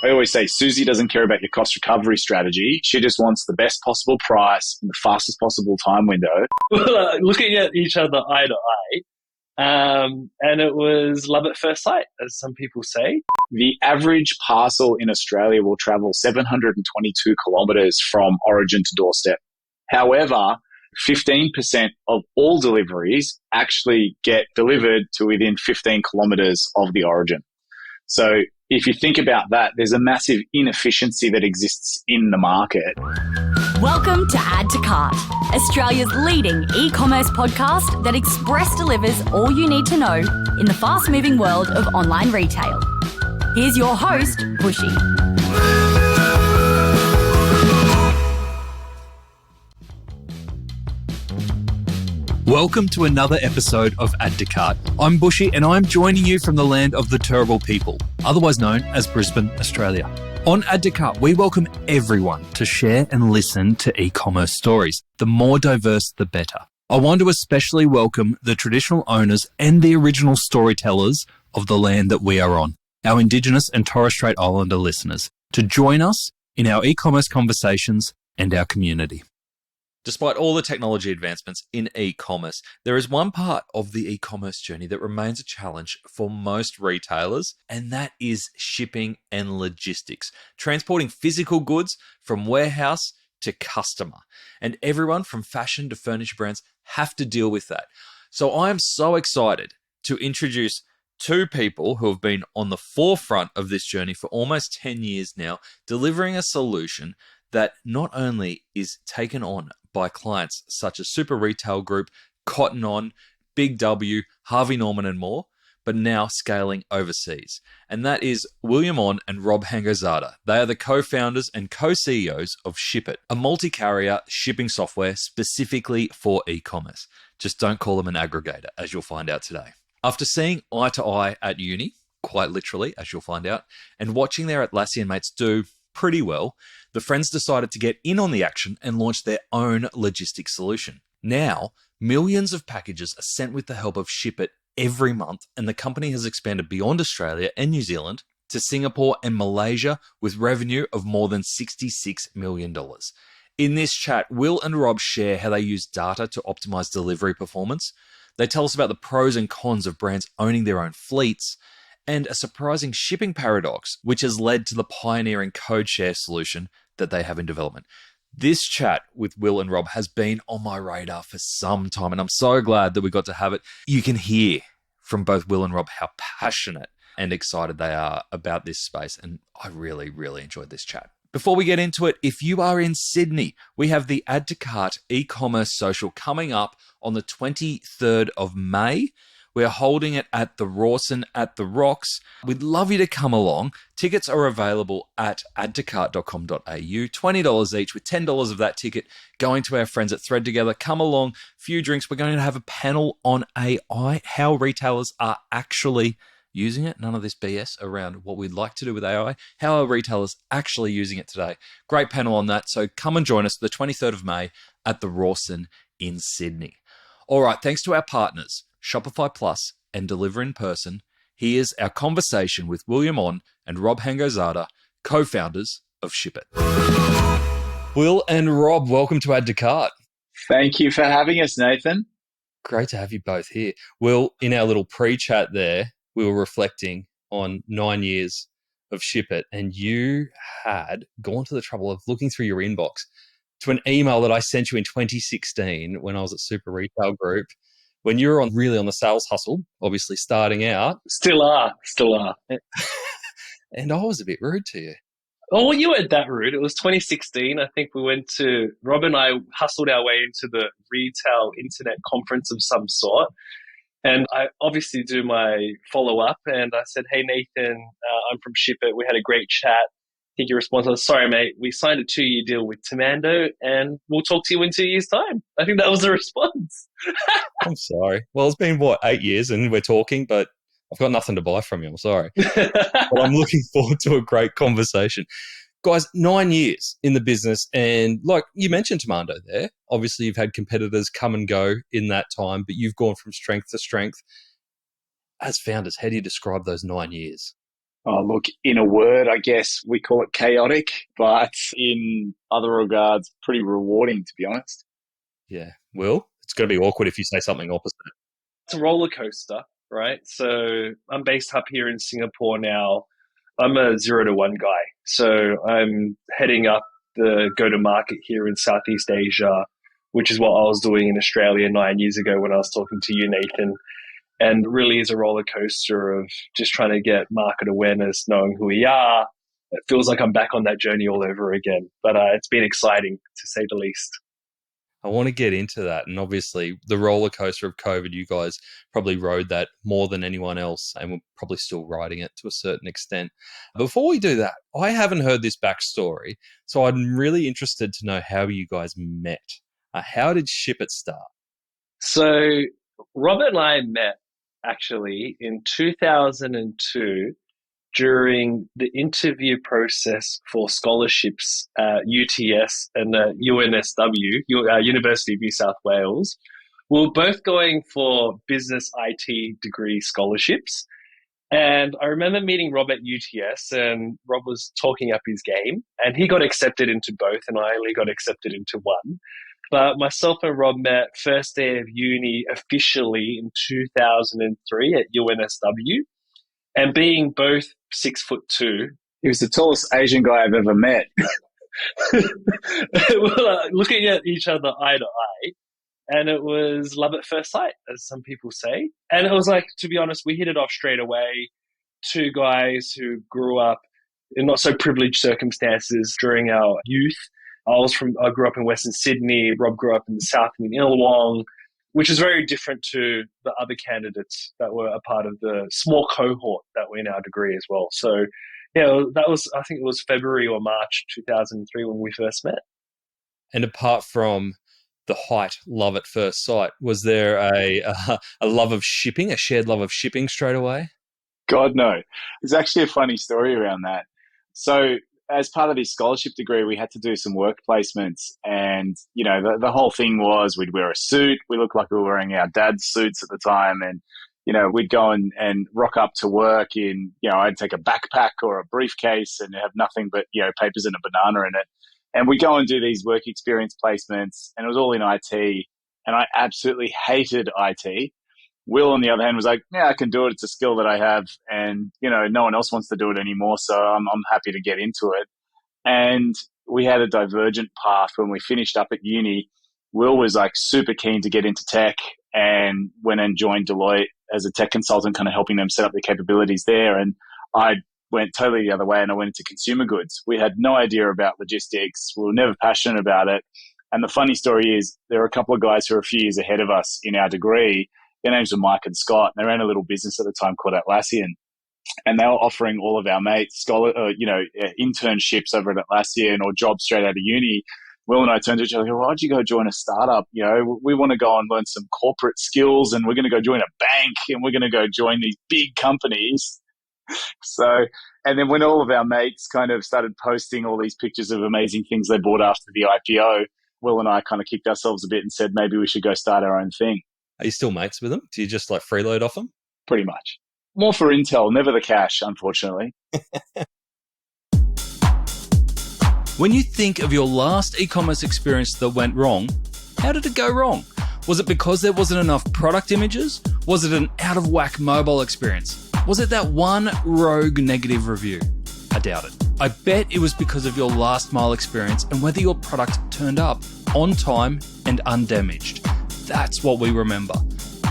I always say Susie doesn't care about your cost recovery strategy. She just wants the best possible price in the fastest possible time window. Looking at each other eye to eye, and it was love at first sight, as some people say. The average parcel in Australia will travel 722 kilometres from origin to doorstep. However, 15% of all deliveries actually get delivered to within 15 kilometres of the origin. So if you think about that, there's a massive inefficiency that exists in the market. Welcome to Add to Cart, Australia's leading e-commerce podcast that express delivers all you need to know in the fast-moving world of online retail. Here's your host, Bushy. Welcome to another episode of Add to Cart. I'm Bushy and I'm joining you from the land of the Turrbal people, otherwise known as Brisbane, Australia. On Add to Cart, we welcome everyone to share and listen to e-commerce stories. The more diverse, the better. I want to especially welcome the traditional owners and the original storytellers of the land that we are on, our Indigenous and Torres Strait Islander listeners, to join us in our e-commerce conversations and our community. Despite all the technology advancements in e-commerce, there is one part of the e-commerce journey that remains a challenge for most retailers, and that is shipping and logistics, transporting physical goods from warehouse to customer. And everyone from fashion to furniture brands have to deal with that. So I am so excited to introduce two people who have been on the forefront of this journey for almost 10 years now, delivering a solution that not only is taken on by clients such as Super Retail Group, Cotton On, Big W, Harvey Norman and more, but now scaling overseas. And that is William On and Rob Hango-Zada. They are the co-founders and co-CEOs of Shippit, a multi-carrier shipping software specifically for e-commerce. Just don't call them an aggregator, as you'll find out today. After seeing eye to eye at uni, quite literally, as you'll find out, and watching their Attlassian mates do pretty well, the friends decided to get in on the action and launch their own logistics solution. Now, millions of packages are sent with the help of Shippit every month, and the company has expanded beyond Australia and New Zealand to Singapore and Malaysia with revenue of more than $66 million. In this chat, Will and Rob share how they use data to optimize delivery performance. They tell us about the pros and cons of brands owning their own fleets, and a surprising shipping paradox, which has led to the pioneering codeshare solution that they have in development. This chat with Will and Rob has been on my radar for some time, and I'm so glad that we got to have it. You can hear from both Will and Rob how passionate and excited they are about this space, and I really, really enjoyed this chat. Before we get into it, if you are in Sydney, we have the Add to Cart e-commerce social coming up on the 23rd of May. We're holding it at the Rawson at the Rocks. We'd love you to come along. Tickets are available at addtocart.com.au, $20 each, with $10 of that ticket going to our friends at Thread Together. Come along, few drinks. We're going to have a panel on AI, how retailers are actually using it. None of this BS around what we'd like to do with AI. How are retailers actually using it today? Great panel on that. So come and join us the 23rd of May at the Rawson in Sydney. All right, thanks to our partners, Shopify Plus and Deliver in Person, here's our conversation with William On and Rob Hango-Zada, co-founders of Shippit. Will and Rob, welcome to Add to Cart. Thank you for having us, Nathan. Great to have you both here. Will, in our little pre-chat there, we were reflecting on 9 years of Shippit, and you had gone to the trouble of looking through your inbox to an email that I sent you in 2016 when I was at Super Retail Group, when you were really on the sales hustle, obviously starting out. Still are. And I was a bit rude to you. Oh, well, you weren't that rude. It was 2016. I think Rob and I hustled our way into the retail internet conference of some sort. And I obviously do my follow-up, and I said, hey, Nathan, I'm from Shippit. We had a great chat. I think your response was, sorry, mate, we signed a 2-year deal with Tamando, and we'll talk to you in 2 years' time. I think that was the response. I'm sorry. Well, it's been, 8 years, and we're talking, but I've got nothing to buy from you. I'm sorry. But I'm looking forward to a great conversation. Guys, 9 years in the business, and like you mentioned Tamando there, obviously you've had competitors come and go in that time, but you've gone from strength to strength. As founders, how do you describe those 9 years? Oh, look, in a word, I guess we call it chaotic, but in other regards, pretty rewarding, to be honest. Yeah. Will, it's going to be awkward if you say something opposite. It's a roller coaster, right? So I'm based up here in Singapore now. I'm a 0 to 1 guy. So I'm heading up the go-to-market here in Southeast Asia, which is what I was doing in Australia 9 years ago when I was talking to you, Nathan. And really is a roller coaster of just trying to get market awareness, knowing who we are. It feels like I'm back on that journey all over again. But it's been exciting, to say the least. I want to get into that. And obviously, the roller coaster of COVID, you guys probably rode that more than anyone else, and we're probably still riding it to a certain extent. Before we do that, I haven't heard this backstory, so I'm really interested to know how you guys met. How did Shippit start? So Robert and I met actually in 2002 during the interview process for scholarships at UTS and UNSW, University of New South Wales. We were both going for business IT degree scholarships. And I remember meeting Rob at UTS, and Rob was talking up his game, and he got accepted into both, and I only got accepted into one. But myself and Rob met first day of uni officially in 2003 at UNSW. And being both 6'2", He was the tallest Asian guy I've ever met. looking at each other eye to eye, and it was love at first sight, as some people say. And it was like, to be honest, we hit it off straight away. Two guys who grew up in not so privileged circumstances during our youth. I grew up in Western Sydney. Rob grew up in the south in Illawong, which is very different to the other candidates that were a part of the small cohort that were in our degree as well. So, yeah, I think it was February or March 2003 when we first met. And apart from the height, love at first sight, was there a love of shipping, a shared love of shipping straight away? God, no. There's actually a funny story around that. So as part of this scholarship degree, we had to do some work placements, and, you know, the whole thing was we'd wear a suit. We looked like we were wearing our dad's suits at the time. And, you know, we'd go and rock up to work in, you know, I'd take a backpack or a briefcase and have nothing but, you know, papers and a banana in it. And we'd go and do these work experience placements, and it was all in IT. And I absolutely hated IT. Will, on the other hand, was like, yeah, I can do it. It's a skill that I have. And, you know, no one else wants to do it anymore. So I'm happy to get into it. And we had a divergent path when we finished up at uni. Will was like super keen to get into tech and went and joined Deloitte as a tech consultant, kind of helping them set up their capabilities there. And I went totally the other way, and I went into consumer goods. We had no idea about logistics. We were never passionate about it. And the funny story is there were a couple of guys who were a few years ahead of us in our degree. Their names were Mike and Scott, and they ran a little business at the time called Attlassian. And they were offering all of our mates internships over at Attlassian or jobs straight out of uni. Will and I turned to each other and go, why'd you go join a startup? You know, we want to go and learn some corporate skills, and we're going to go join a bank, and we're going to go join these big companies. So, and then when all of our mates kind of started posting all these pictures of amazing things they bought after the IPO, Will and I kind of kicked ourselves a bit and said, maybe we should go start our own thing. Are you still mates with them? Do you just like freeload off them? Pretty much. More for intel, never the cash, unfortunately. When you think of your last e-commerce experience that went wrong, how did it go wrong? Was it because there wasn't enough product images? Was it an out-of-whack mobile experience? Was it that one rogue negative review? I doubt it. I bet it was because of your last mile experience and whether your product turned up on time and undamaged. That's what we remember.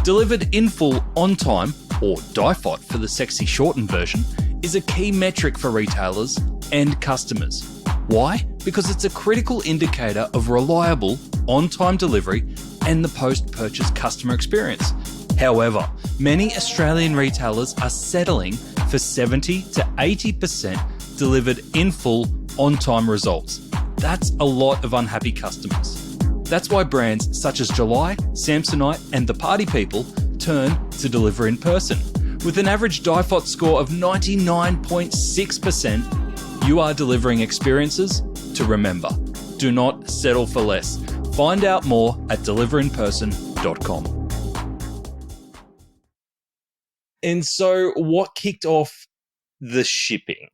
Delivered in full on time, or DIFOT for the sexy shortened version, is a key metric for retailers and customers. Why? Because it's a critical indicator of reliable, on-time delivery and the post-purchase customer experience. However, many Australian retailers are settling for 70 to 80% delivered in full, on-time results. That's a lot of unhappy customers. That's why brands such as July, Samsonite and The Party People turn to deliver in person. With an average DIFOT score of 99.6%, you are delivering experiences to remember. Do not settle for less. Find out more at deliverinperson.com. And so what kicked off the shipping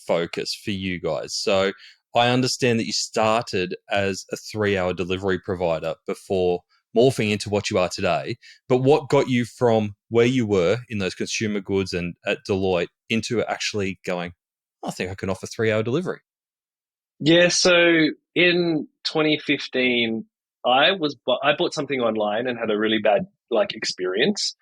focus for you guys? So I understand that you started as a 3-hour delivery provider before morphing into what you are today. But what got you from where you were in those consumer goods and at Deloitte into actually going, I think I can offer 3-hour delivery? Yeah, so in 2015, I bought something online and had a really bad experience.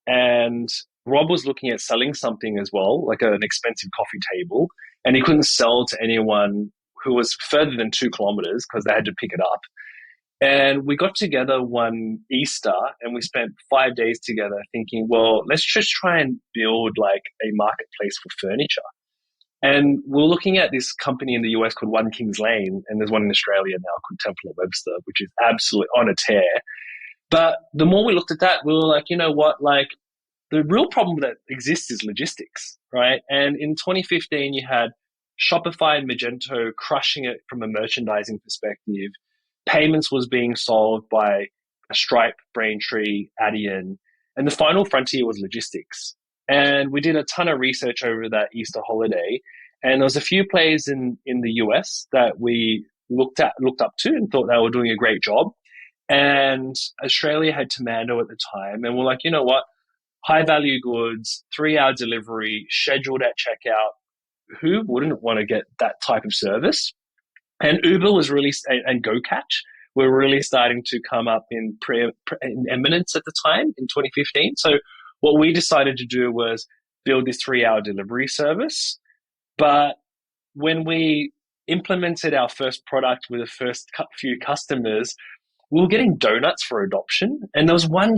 And Rob was looking at selling something as well, like an expensive coffee table, and he couldn't sell to anyone who was further than 2 kilometers because they had to pick it up. And we got together one Easter and we spent 5 days together thinking, well, let's just try and build like a marketplace for furniture. And we're looking at this company in the US called One Kings Lane, and there's one in Australia now called Temple & Webster, which is absolutely on a tear. But the more we looked at that, we were like, you know what, like the real problem that exists is logistics, right? And in 2015, you had Shopify and Magento crushing it from a merchandising perspective. Payments was being solved by Stripe, Braintree, Adyen, and the final frontier was logistics. And we did a ton of research over that Easter holiday, and there was a few players in the US that we looked up to and thought they were doing a great job. And Australia had Tomando at the time, and we're like, you know what? High value goods, 3-hour delivery, scheduled at checkout. Who wouldn't want to get that type of service? And Uber was really, and GoCatch were really starting to come up in eminence at the time in 2015. So what we decided to do was build this 3-hour delivery service. But when we implemented our first product with the first few customers, we were getting donuts for adoption. And there was one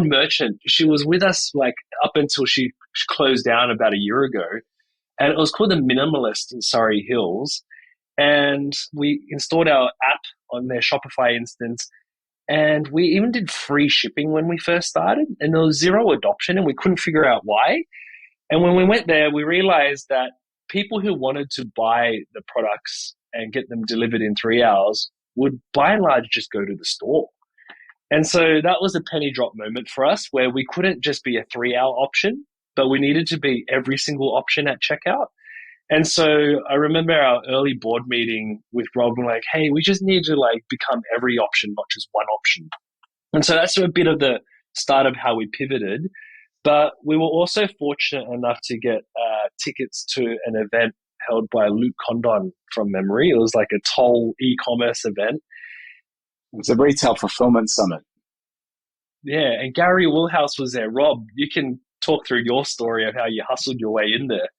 merchant, she was with us like up until she closed down about a year ago. And it was called The Minimalist in Surrey Hills. And we installed our app on their Shopify instance. And we even did free shipping when we first started. And there was zero adoption and we couldn't figure out why. And when we went there, we realized that people who wanted to buy the products and get them delivered in 3 hours would by and large just go to the store. And so that was a penny drop moment for us where we couldn't just be a 3-hour option, but we needed to be every single option at checkout. And so I remember our early board meeting with Rob, and like, hey, we just need to like become every option, not just one option. And so that's a bit of the start of how we pivoted. But we were also fortunate enough to get tickets to an event held by Luke Condon from memory. It was like a toll e-commerce event. It was a retail fulfillment summit. Yeah, and Gary Wilhouse was there. Rob, you can talk through your story of how you hustled your way in there.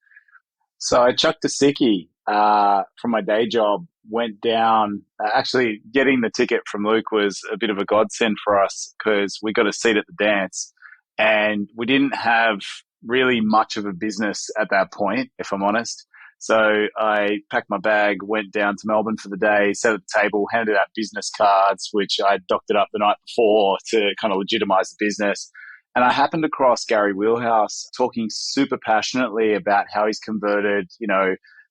So I chucked a sickie from my day job, went down. Actually, getting the ticket from Luke was a bit of a godsend for us because we got a seat at the dance. And we didn't have really much of a business at that point, if I'm honest. So I packed my bag, went down to Melbourne for the day, sat at the table, handed out business cards, which I doctored up the night before to kind of legitimize the business. And I happened across Gary Wheelhouse talking super passionately about how he's converted,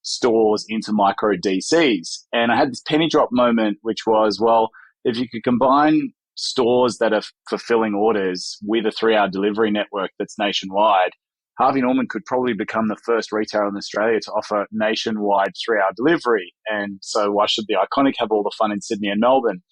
stores into micro DCs. And I had this penny drop moment, which was, well, if you could combine stores that are fulfilling orders with a 3-hour delivery network that's nationwide, Harvey Norman could probably become the first retailer in Australia to offer nationwide 3-hour delivery. And so why should the Iconic have all the fun in Sydney and Melbourne?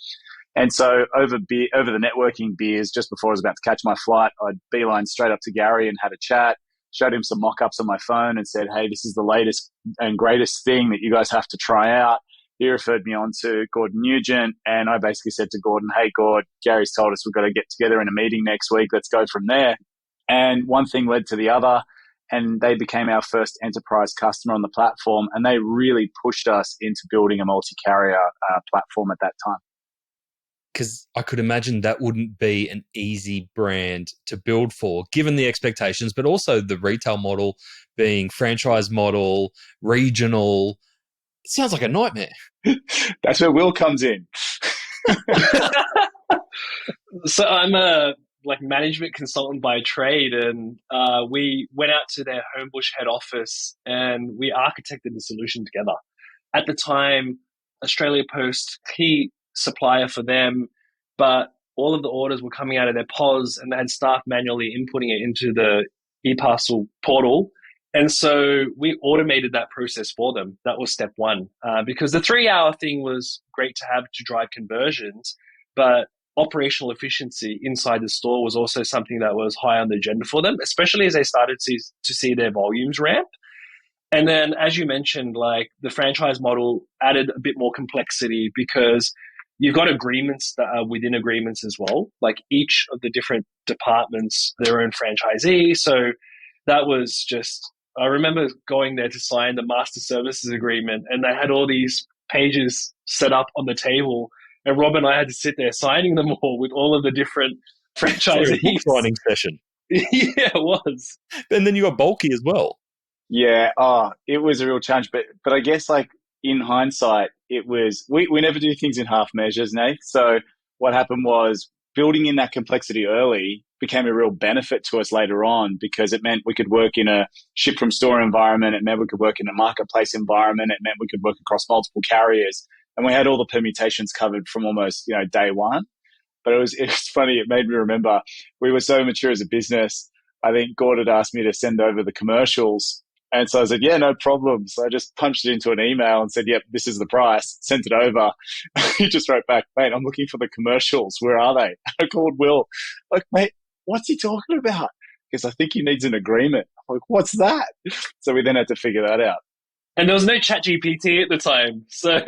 And so over the networking beers, just before I was about to catch my flight, I'd beeline straight up to Gary and had a chat, showed him some mock-ups on my phone and said, hey, this is the latest and greatest thing that you guys have to try out. He referred me on to Gordon Nugent, and I basically said to Gordon, hey, Gord, Gary's told us we've got to get together in a meeting next week. Let's go from there. And one thing led to the other, and they became our first enterprise customer on the platform, and they really pushed us into building a multi-carrier platform at that time. Because I could imagine that wouldn't be an easy brand to build for, given the expectations, but also the retail model being franchise model, regional. It sounds like a nightmare. That's where Will comes in. So I'm a management consultant by trade, and we went out to their Homebush head office and we architected the solution together. At the time, Australia Post, key supplier for them, but all of the orders were coming out of their POS and they had staff manually inputting it into the eParcel portal. And so we automated that process for them. That was step one. Because the 3-hour thing was great to have to drive conversions, but operational efficiency inside the store was also something that was high on the agenda for them, especially as they started to see their volumes ramp. And then, as you mentioned, like the franchise model added a bit more complexity because you've got agreements that are within agreements as well. Like each of the different departments, their own franchisee. So that was just, I remember going there to sign the master services agreement, and they had all these pages set up on the table, and Rob and I had to sit there signing them all with all of the different franchisees. Signing session. Yeah, it was. And then you got bulky as well. Yeah, it was a real challenge. But I guess like in hindsight, it was, we never do things in half measures, Nate. So what happened was building in that complexity early became a real benefit to us later on, because it meant we could work in a ship from store environment. It meant we could work in a marketplace environment. It meant we could work across multiple carriers. And we had all the permutations covered from almost, day one. But it was funny. It made me remember we were so mature as a business. I think Gord had asked me to send over the commercials. And so I said, yeah, no problem. So I just punched it into an email and said, yep, this is the price. Sent it over. He just wrote back, mate, I'm looking for the commercials. Where are they? I called Will. Like, mate, what's he talking about? Because I think he needs an agreement. I'm like, what's that? So we then had to figure that out. And there was no ChatGPT at the time. So.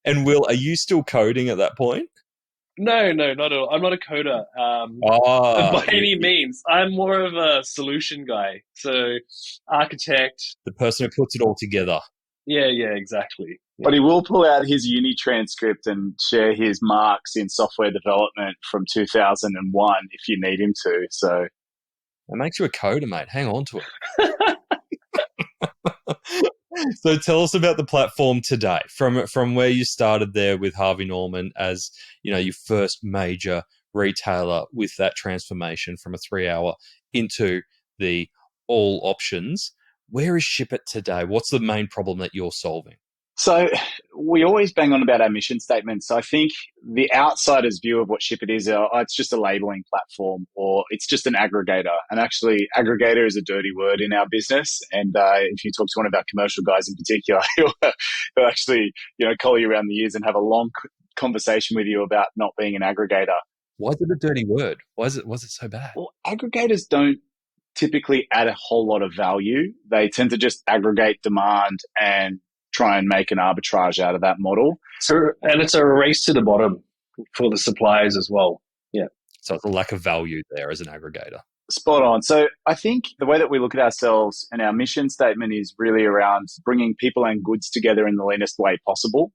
And Will, are you still coding at that point? No, not at all. I'm not a coder by any means. I'm more of a solution guy. So architect. The person who puts it all together. Yeah, exactly. But he will pull out his uni transcript and share his marks in software development from 2001 if you need him to. So that makes you a coder, mate. Hang on to it. So tell us about the platform today, from where you started there with Harvey Norman as, your first major retailer with that transformation from a 3-hour into the all options. Where is Shippit today? What's the main problem that you're solving? So we always bang on about our mission statement. So I think the outsider's view of what Shippit is, it's just a labeling platform, or it's just an aggregator. And actually, aggregator is a dirty word in our business. And if you talk to one of our commercial guys in particular, he'll actually, collar you around the ears and have a long conversation with you about not being an aggregator. Why is it a dirty word? Was it so bad? Well, aggregators don't typically add a whole lot of value. They tend to just aggregate demand and try and make an arbitrage out of that model. And it's a race to the bottom for the suppliers as well. Yeah. So it's a lack of value there as an aggregator. Spot on. So I think the way that we look at ourselves and our mission statement is really around bringing people and goods together in the leanest way possible.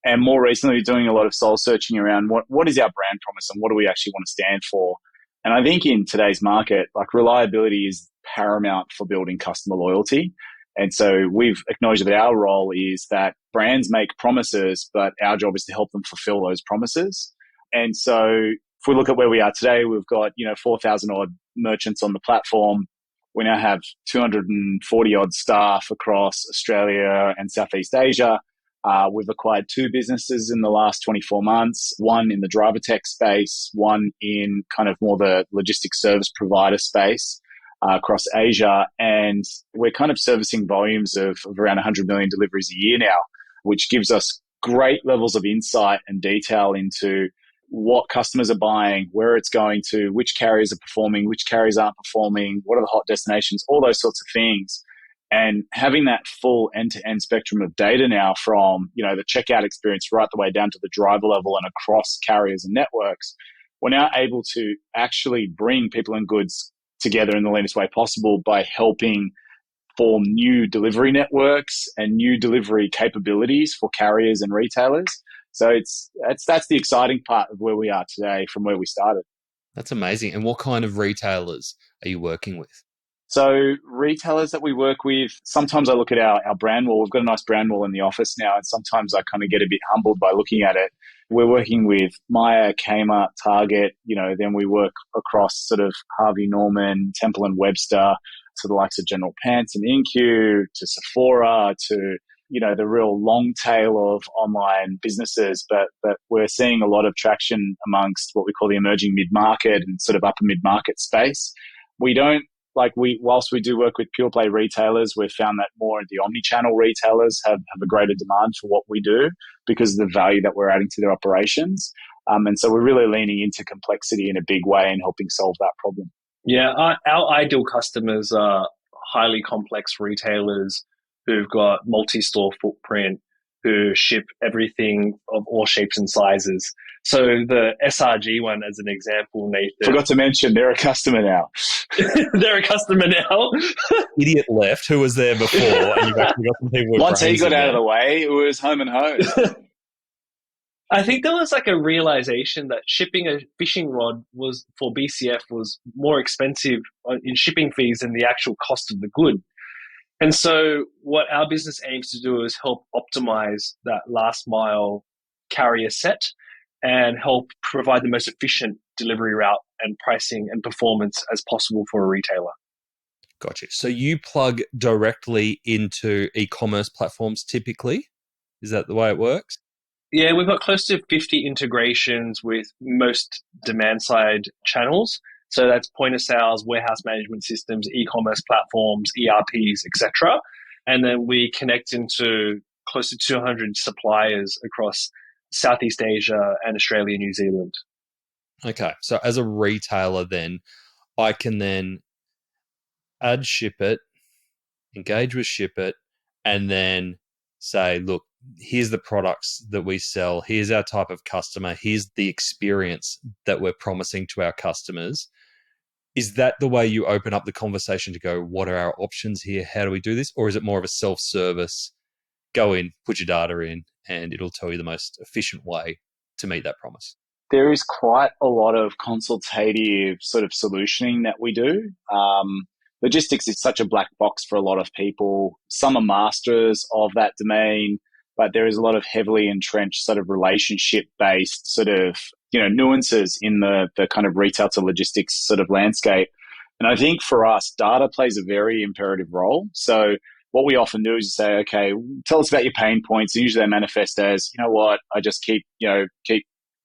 And more recently, doing a lot of soul searching around what is our brand promise and what do we actually want to stand for. And I think in today's market, like reliability is paramount for building customer loyalty. And so we've acknowledged that our role is that brands make promises, but our job is to help them fulfill those promises. And so if we look at where we are today, we've got, 4,000 odd merchants on the platform. We now have 240 odd staff across Australia and Southeast Asia. We've acquired 2 businesses in the last 24 months, one in the driver tech space, one in kind of more the logistics service provider space. Across Asia, and we're kind of servicing volumes of around 100 million deliveries a year now, which gives us great levels of insight and detail into what customers are buying, where it's going to, which carriers are performing, which carriers aren't performing, what are the hot destinations, all those sorts of things. And having that full end-to-end spectrum of data now from, the checkout experience right the way down to the driver level and across carriers and networks, we're now able to actually bring people and goods together in the leanest way possible by helping form new delivery networks and new delivery capabilities for carriers and retailers. So that's the exciting part of where we are today from where we started. That's amazing. And what kind of retailers are you working with? So retailers that we work with, sometimes I look at our brand wall. We've got a nice brand wall in the office now, and sometimes I kind of get a bit humbled by looking at it. We're working with Myer, Kmart, Target, then we work across sort of Harvey Norman, Temple and Webster, to the likes of General Pants and InQ, to Sephora, to, the real long tail of online businesses. But we're seeing a lot of traction amongst what we call the emerging mid-market and sort of upper mid-market space. We don't whilst we do work with pure play retailers, we've found that more of the omni-channel retailers have a greater demand for what we do because of the value that we're adding to their operations. And so we're really leaning into complexity in a big way and helping solve that problem. Yeah, our ideal customers are highly complex retailers who've got multi-store footprint, who ship everything of all shapes and sizes. So the SRG one, as an example, Nathan. Forgot to mention, they're a customer now. They're a customer now. Idiot left who was there before, and you've actually got some people with Once he got out there. of the way, it was home and home. I think there was like a realization that shipping a fishing rod was for BCF was more expensive in shipping fees than the actual cost of the good. And so what our business aims to do is help optimize that last mile carrier set and help provide the most efficient delivery route and pricing and performance as possible for a retailer. Gotcha. So you plug directly into e-commerce platforms typically? Is that the way it works? Yeah, we've got close to 50 integrations with most demand-side channels. So that's point of sales, warehouse management systems, e-commerce platforms, ERPs, etc. And then we connect into close to 200 suppliers across Southeast Asia and Australia, New Zealand. Okay. So as a retailer then, I can then add Shippit, engage with Shippit, and then say, look, here's the products that we sell. Here's our type of customer. Here's the experience that we're promising to our customers. Is that the way you open up the conversation to go, what are our options here? How do we do this? Or is it more of a self-service, go in, put your data in, and it'll tell you the most efficient way to meet that promise? There is quite a lot of consultative sort of solutioning that we do. Logistics is such a black box for a lot of people. Some are masters of that domain, but there is a lot of heavily entrenched sort of relationship-based sort of, nuances in the kind of retail to logistics sort of landscape. And I think for us, data plays a very imperative role. So what we often do is say, okay, tell us about your pain points. And usually they manifest as, you know what, I just keep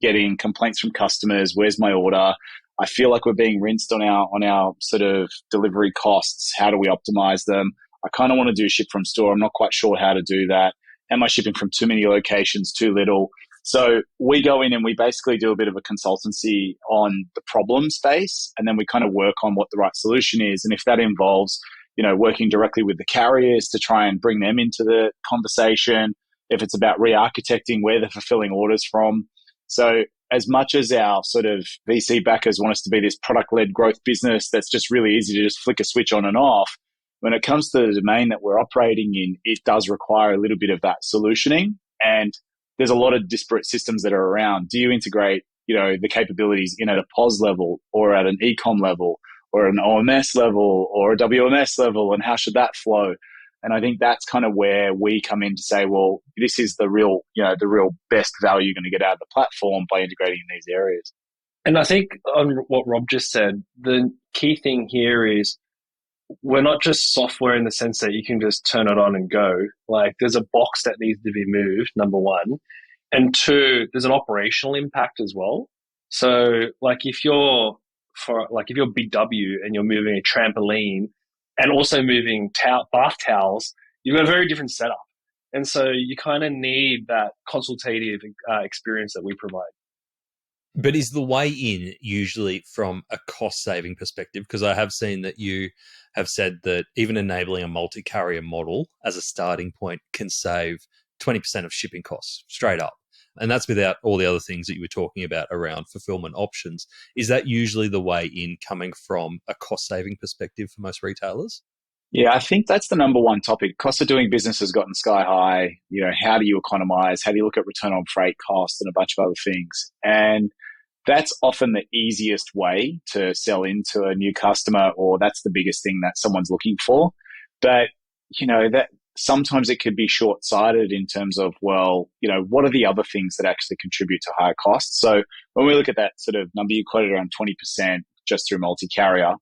getting complaints from customers. Where's my order? I feel like we're being rinsed on our sort of delivery costs. How do we optimize them? I kind of want to do ship from store. I'm not quite sure how to do that. Am I shipping from too many locations, too little? So we go in and we basically do a bit of a consultancy on the problem space, and then we kind of work on what the right solution is. And if that involves, working directly with the carriers to try and bring them into the conversation, if it's about re-architecting where they're fulfilling orders from. So as much as our sort of VC backers want us to be this product-led growth business that's just really easy to just flick a switch on and off, when it comes to the domain that we're operating in, it does require a little bit of that solutioning. And there's a lot of disparate systems that are around. Do you integrate, the capabilities in at a POS level or at an e-com level or an OMS level or a WMS level, and how should that flow? And I think that's kind of where we come in to say, well, this is the real best value you're going to get out of the platform by integrating in these areas. And I think on what Rob just said, the key thing here is we're not just software in the sense that you can just turn it on and go. Like, there's a box that needs to be moved, number one. And two, there's an operational impact as well. So if you're Big W and you're moving a trampoline and also moving bath towels, you've got a very different setup. And so you kind of need that consultative experience that we provide. But is the way in usually from a cost-saving perspective? Because I have seen that you have said that even enabling a multi-carrier model as a starting point can save 20% of shipping costs straight up. And that's without all the other things that you were talking about around fulfillment options. Is that usually the way in coming from a cost-saving perspective for most retailers? Yeah, I think that's the number one topic. Cost of doing business has gotten sky high. How do you economize? How do you look at return on freight costs and a bunch of other things? And that's often the easiest way to sell into a new customer, or that's the biggest thing that someone's looking for. But, that sometimes it could be short-sighted in terms of, what are the other things that actually contribute to higher costs? So when we look at that sort of number you quoted, around 20% just through multi-carrier,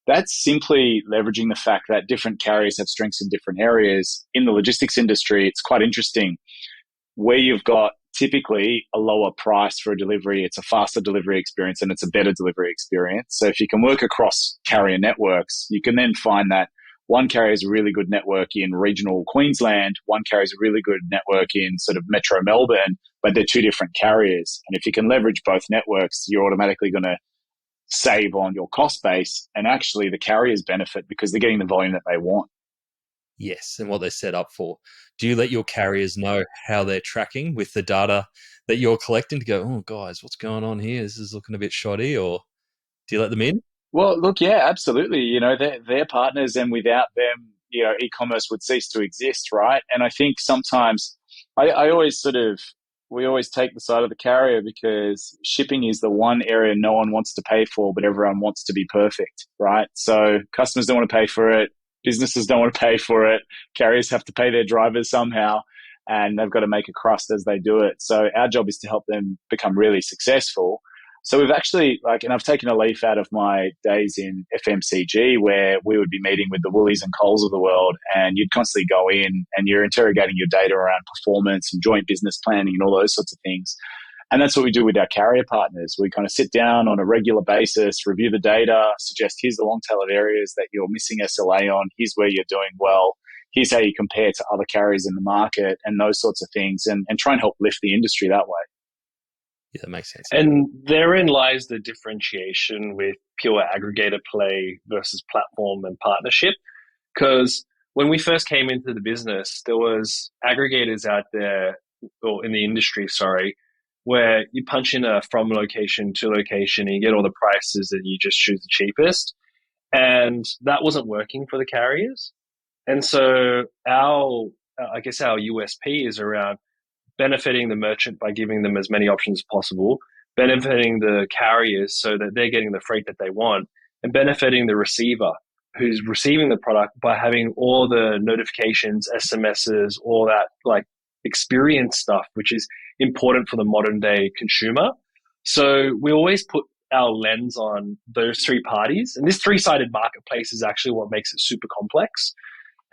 that's simply leveraging the fact that different carriers have strengths in different areas. In the logistics industry, it's quite interesting. Where you've got typically a lower price for a delivery. It's a faster delivery experience and it's a better delivery experience. So if you can work across carrier networks, you can then find that one carrier has a really good network in regional Queensland, one carrier has a really good network in sort of metro Melbourne, but they're two different carriers. And if you can leverage both networks, you're automatically going to save on your cost base, and actually the carriers benefit because they're getting the volume that they want. Yes, and what they're set up for. Do you let your carriers know how they're tracking with the data that you're collecting to go, oh, guys, what's going on here? This is looking a bit shoddy, or do you let them in? Well, look, yeah, absolutely. You know, they're partners, and without them, you know, e-commerce would cease to exist, right? And I think sometimes I always we always take the side of the carrier because shipping is the one area no one wants to pay for, but everyone wants to be perfect, right? So customers don't want to pay for it. Businesses don't want to pay for it. Carriers have to pay their drivers somehow, and they've got to make a crust as they do it. So our job is to help them become really successful. So we've actually, and I've taken a leaf out of my days in FMCG where we would be meeting with the Woolies and Coles of the world, and you'd constantly go in and you're interrogating your data around performance and joint business planning and all those sorts of things. And that's what we do with our carrier partners. We kind of sit down on a regular basis, review the data, suggest here's the long tail of areas that you're missing SLA on, here's where you're doing well, here's how you compare to other carriers in the market and those sorts of things, and try and help lift the industry that way. Yeah, that makes sense. And therein lies the differentiation with pure aggregator play versus platform and partnership. Because when we first came into the business, there was aggregators out there, or in the industry, where you punch in a from location to location and you get all the prices and you just choose the cheapest. And that wasn't working for the carriers. And so our USP is around benefiting the merchant by giving them as many options as possible, benefiting the carriers so that they're getting the freight that they want, and benefiting the receiver who's receiving the product by having all the notifications, SMSs, all that experience stuff, which is important for the modern day consumer. So we always put our lens on those three parties. And this three-sided marketplace is actually what makes it super complex.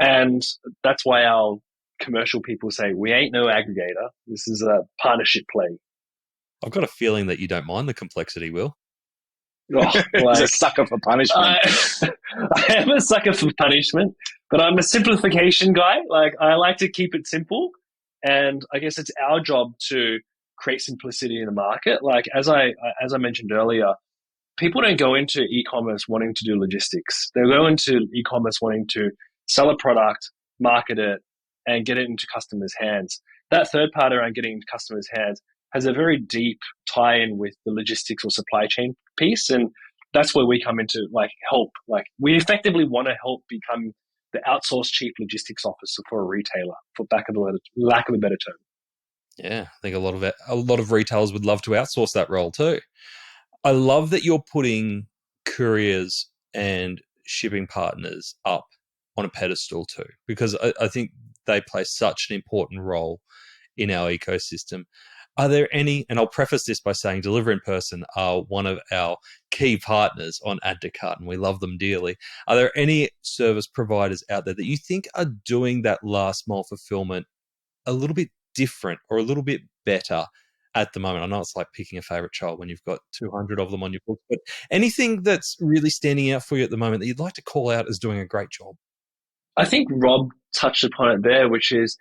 And that's why our commercial people say, we ain't no aggregator. This is a partnership play. I've got a feeling that you don't mind the complexity, Will. Oh, He's a sucker for punishment. I am a sucker for punishment, but I'm a simplification guy. I like to keep it simple. And I guess it's our job to create simplicity in the market. As I mentioned earlier, people don't go into e-commerce wanting to do logistics. They go into e-commerce wanting to sell a product, market it, and get it into customers' hands. That third part around getting into customers' hands has a very deep tie-in with the logistics or supply chain piece. And that's where we come into help. We effectively want to help become the outsourced chief logistics officer for a retailer, for lack of a better term. Yeah, I think a lot of retailers would love to outsource that role too. I love that you're putting couriers and shipping partners up on a pedestal too, because I think they play such an important role in our ecosystem. Are there any, and I'll preface this by saying Deliver in Person are one of our key partners on Add to Cart, and we love them dearly. Are there any service providers out there that you think are doing that last mile fulfillment a little bit different or a little bit better at the moment? I know it's like picking a favorite child when you've got 200 of them on your book, but anything that's really standing out for you at the moment that you'd like to call out as doing a great job? I think Rob touched upon it there, which is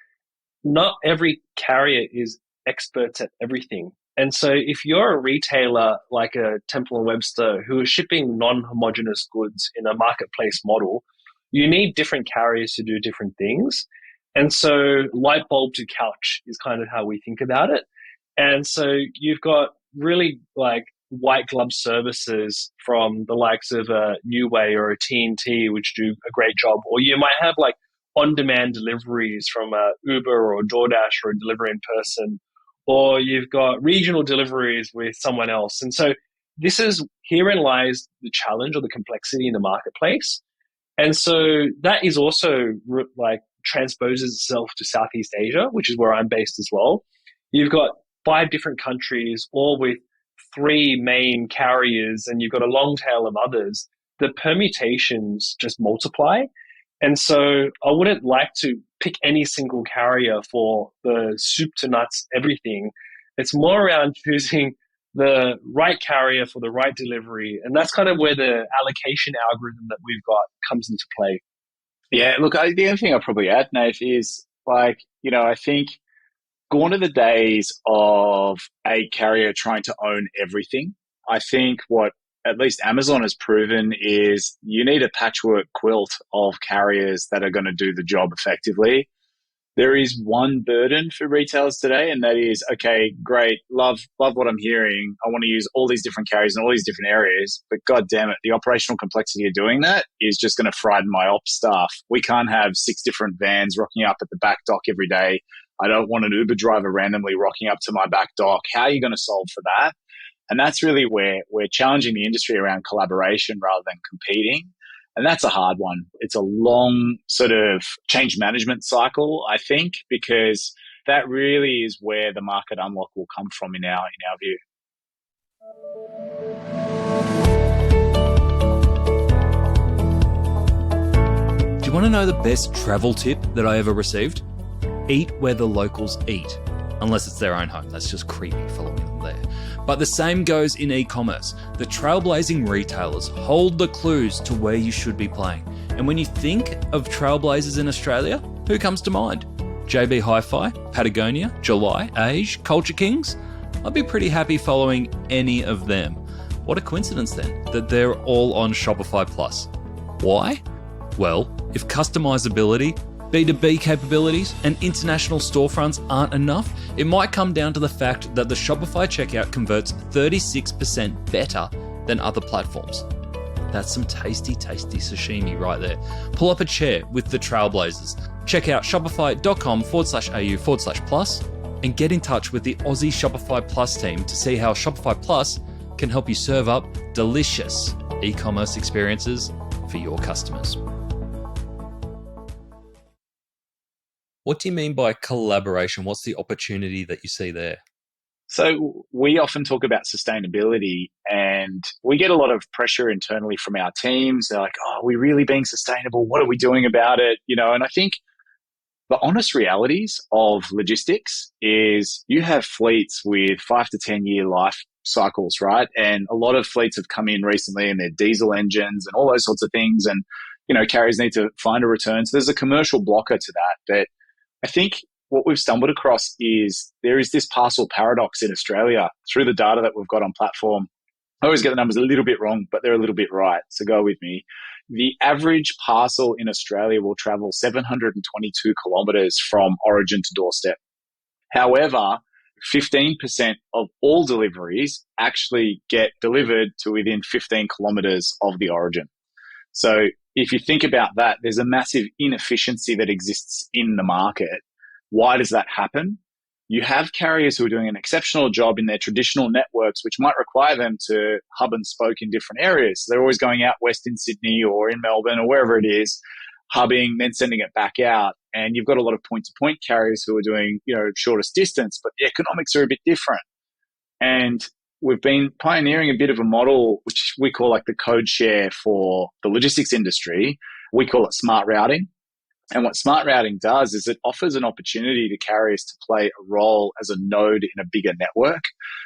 not every carrier is experts at everything. And so if you're a retailer like a Temple & Webster who is shipping non-homogeneous goods in a marketplace model, you need different carriers to do different things. And so light bulb to couch is kind of how we think about it. And so you've got really white glove services from the likes of a New Way or a T&T, which do a great job. Or you might have on-demand deliveries from a Uber or DoorDash or a Deliver in Person. Or you've got regional deliveries with someone else. And so herein lies the challenge or the complexity in the marketplace. And so that is also transposes itself to Southeast Asia, which is where I'm based as well. You've got 5 different countries, all with 3 main carriers, and you've got a long tail of others. The permutations just multiply. And so I wouldn't like to pick any single carrier for the soup to nuts everything. It's more around choosing the right carrier for the right delivery. And that's kind of where the allocation algorithm that we've got comes into play. Yeah, look, the only thing I'll probably add, Nate, is I think gone are the days of a carrier trying to own everything. I think what at least Amazon has proven is you need a patchwork quilt of carriers that are going to do the job effectively. There is one burden for retailers today, and that is, okay, great, love what I'm hearing. I want to use all these different carriers in all these different areas, but God damn it, the operational complexity of doing that is just going to frighten my ops staff. We can't have 6 different vans rocking up at the back dock every day. I don't want an Uber driver randomly rocking up to my back dock. How are you going to solve for that? And that's really where we're challenging the industry around collaboration rather than competing. And that's a hard one. It's a long sort of change management cycle, I think, because that really is where the market unlock will come from in our view. Do you want to know the best travel tip that I ever received? Eat where the locals eat. Unless it's their own home. That's just creepy following them there. But the same goes in e-commerce. The trailblazing retailers hold the clues to where you should be playing. And when you think of trailblazers in Australia, who comes to mind? JB Hi-Fi, Patagonia, July, Age, Culture Kings? I'd be pretty happy following any of them. What a coincidence then, that they're all on Shopify Plus. Why? Well, if customizability, B2B capabilities and international storefronts aren't enough, it might come down to the fact that the Shopify checkout converts 36% better than other platforms. That's some tasty, tasty sashimi right there. Pull up a chair with the Trailblazers. Check out shopify.com/au/plus and get in touch with the Aussie Shopify Plus team to see how Shopify Plus can help you serve up delicious e-commerce experiences for your customers. What do you mean by collaboration? What's the opportunity that you see there? So we often talk about sustainability, and we get a lot of pressure internally from our teams. They're like, oh, are we really being sustainable? What are we doing about it? And I think the honest realities of logistics is you have fleets with 5 to 10 year life cycles, right? And a lot of fleets have come in recently and they're diesel engines and all those sorts of things. And, carriers need to find a return. So there's a commercial blocker to that. But I think what we've stumbled across is there is this parcel paradox in Australia through the data that we've got on platform. I always get the numbers a little bit wrong, but they're a little bit right. So go with me. The average parcel in Australia will travel 722 kilometres from origin to doorstep. However, 15% of all deliveries actually get delivered to within 15 kilometres of the origin. So if you think about that, there's a massive inefficiency that exists in the market. Why does that happen? You have carriers who are doing an exceptional job in their traditional networks, which might require them to hub and spoke in different areas. So they're always going out west in Sydney or in Melbourne or wherever it is, hubbing, then sending it back out. And you've got a lot of point-to-point carriers who are doing, shortest distance, but the economics are a bit different. And we've been pioneering a bit of a model, which we call like the codeshare for the logistics industry. We call it smart routing. And what smart routing does is it offers an opportunity to carriers to play a role as a node in a bigger network.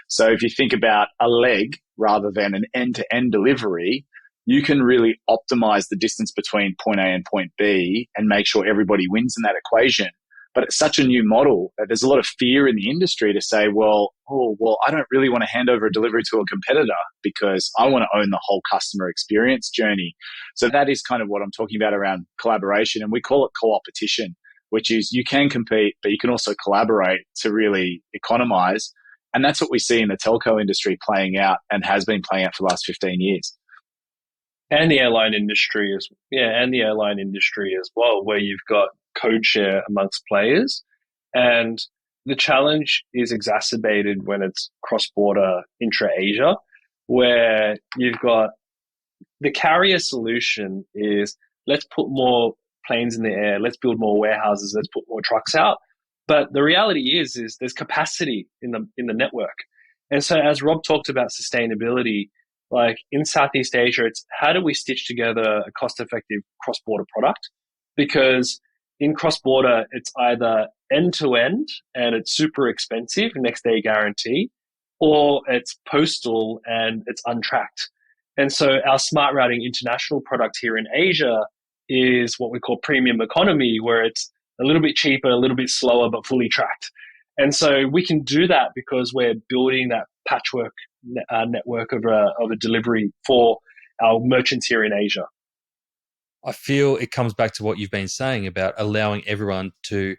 So if you think about a leg rather than an end-to-end delivery, you can really optimize the distance between point A and point B and make sure everybody wins in that equation. But it's such a new model that there's a lot of fear in the industry to say, well, I don't really want to hand over a delivery to a competitor because I want to own the whole customer experience journey. So that is kind of what I'm talking about around collaboration. And we call it co-opetition, which is you can compete, but you can also collaborate to really economize. And that's what we see in the telco industry playing out and has been playing out for the last 15 years. And the airline industry as well, where you've got code share amongst players. And the challenge is exacerbated when it's cross-border intra-Asia, where you've got the carrier solution is let's put more planes in the air, let's build more warehouses, let's put more trucks out. But the reality is there's capacity in the network. And so as Rob talked about sustainability, like in Southeast Asia, it's how do we stitch together a cost-effective cross-border product? Because in cross-border, it's either end to end and it's super expensive, next day guarantee, or it's postal and it's untracked. And so our smart routing international product here in Asia is what we call premium economy, where it's a little bit cheaper, a little bit slower, but fully tracked. And so we can do that because we're building that patchwork network of a delivery for our merchants here in Asia. I feel it comes back to what you've been saying about allowing everyone to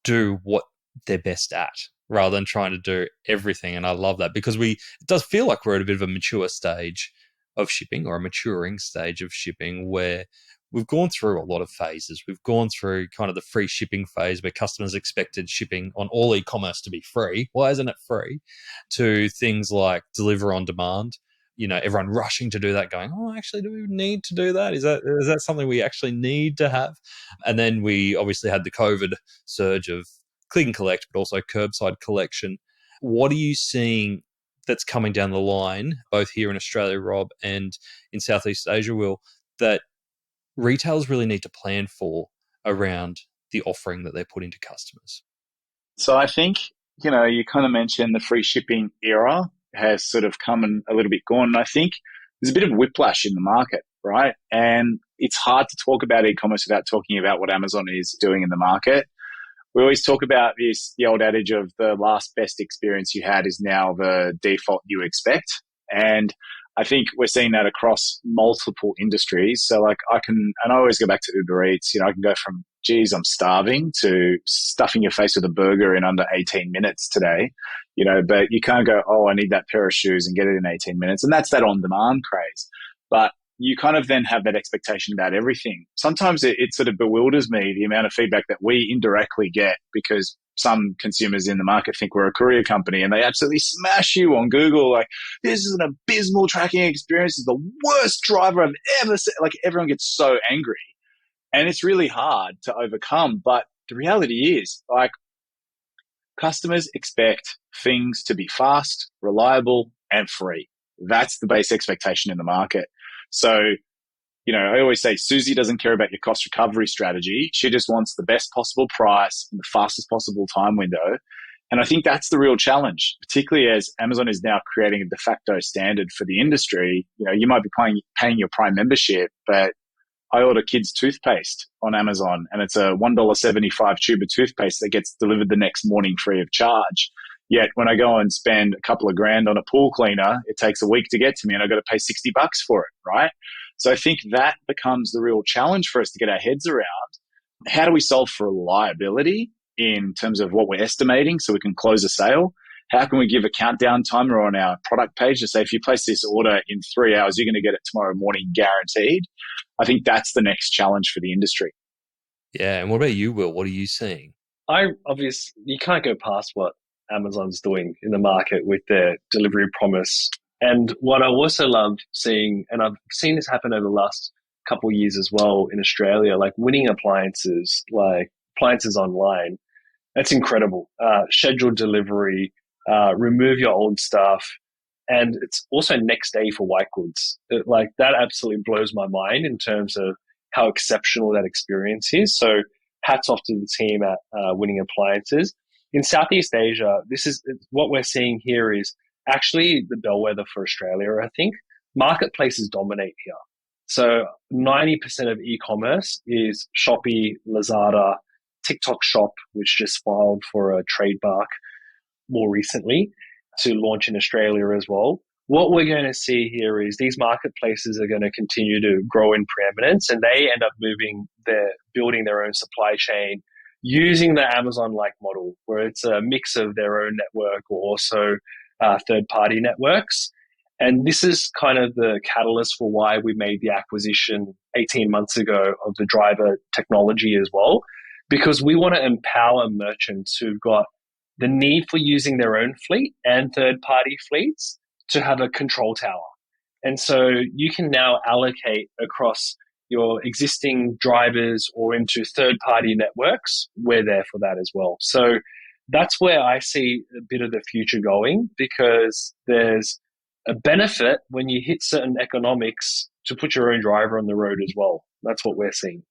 do what they're best at rather than trying to do everything. And I love that because it does feel like we're at a bit of a mature stage of shipping, or a maturing stage of shipping, where we've gone through a lot of phases. We've gone through kind of the free shipping phase where customers expected shipping on all e-commerce to be free. Why isn't it free? To things like deliver on demand. Everyone rushing to do that, going, oh, actually, do we need to do that? Is that something we actually need to have? And then we obviously had the COVID surge of click and collect, but also curbside collection. What are you seeing that's coming down the line, both here in Australia, Rob, and in Southeast Asia, Will, that retailers really need to plan for around the offering that they're putting to customers? So I think, you kind of mentioned the free shipping era has sort of come and a little bit gone. And I think there's a bit of whiplash in the market, right? And it's hard to talk about e-commerce without talking about what Amazon is doing in the market. We always talk about the old adage of the last best experience you had is now the default you expect. And I think we're seeing that across multiple industries. So I always go back to Uber Eats. I can go from, geez, I'm starving, to stuffing your face with a burger in under 18 minutes today, but you can't go, oh, I need that pair of shoes and get it in 18 minutes. And that's that on-demand craze. But you kind of then have that expectation about everything. Sometimes it sort of bewilders me, the amount of feedback that we indirectly get, because some consumers in the market think we're a courier company and they absolutely smash you on Google. Like, this is an abysmal tracking experience. It's the worst driver I've ever seen. Like, everyone gets so angry and it's really hard to overcome. But the reality is, like, customers expect things to be fast, reliable, and free. That's the base expectation in the market. So, I always say Susie doesn't care about your cost recovery strategy. She just wants the best possible price in the fastest possible time window. And I think that's the real challenge, particularly as Amazon is now creating a de facto standard for the industry. You might be paying your Prime membership, but I order kids' toothpaste on Amazon and it's a $1.75 tube of toothpaste that gets delivered the next morning free of charge. Yet when I go and spend a couple of grand on a pool cleaner, it takes a week to get to me and I've got to pay $60 for it, right? So I think that becomes the real challenge for us to get our heads around. How do we solve for reliability in terms of what we're estimating so we can close a sale? How can we give a countdown timer on our product page to say, if you place this order in 3 hours, you're going to get it tomorrow morning guaranteed? I think that's the next challenge for the industry. Yeah. And what about you, Will? What are you seeing? You can't go past what Amazon's doing in the market with their delivery promise. And what I also love seeing, and I've seen this happen over the last couple of years as well in Australia, like winning appliances, like appliances online. That's incredible. Scheduled delivery, remove your old stuff. And it's also next day for white goods. That absolutely blows my mind in terms of how exceptional that experience is. So hats off to the team at Winning Appliances. In Southeast Asia, what we're seeing here is actually the bellwether for Australia, I think. Marketplaces dominate here. So 90% of e-commerce is Shopee, Lazada, TikTok Shop, which just filed for a trademark more recently to launch in Australia as well. What we're going to see here is these marketplaces are going to continue to grow in preeminence, and they end up building their own supply chain using the Amazon-like model, where it's a mix of their own network or also third-party networks. And this is kind of the catalyst for why we made the acquisition 18 months ago of the driver technology as well, because we want to empower merchants who've got the need for using their own fleet and third-party fleets to have a control tower. And so you can now allocate across your existing drivers or into third-party networks. We're there for that as well. So that's where I see a bit of the future going, because there's a benefit when you hit certain economics to put your own driver on the road as well. That's what we're seeing.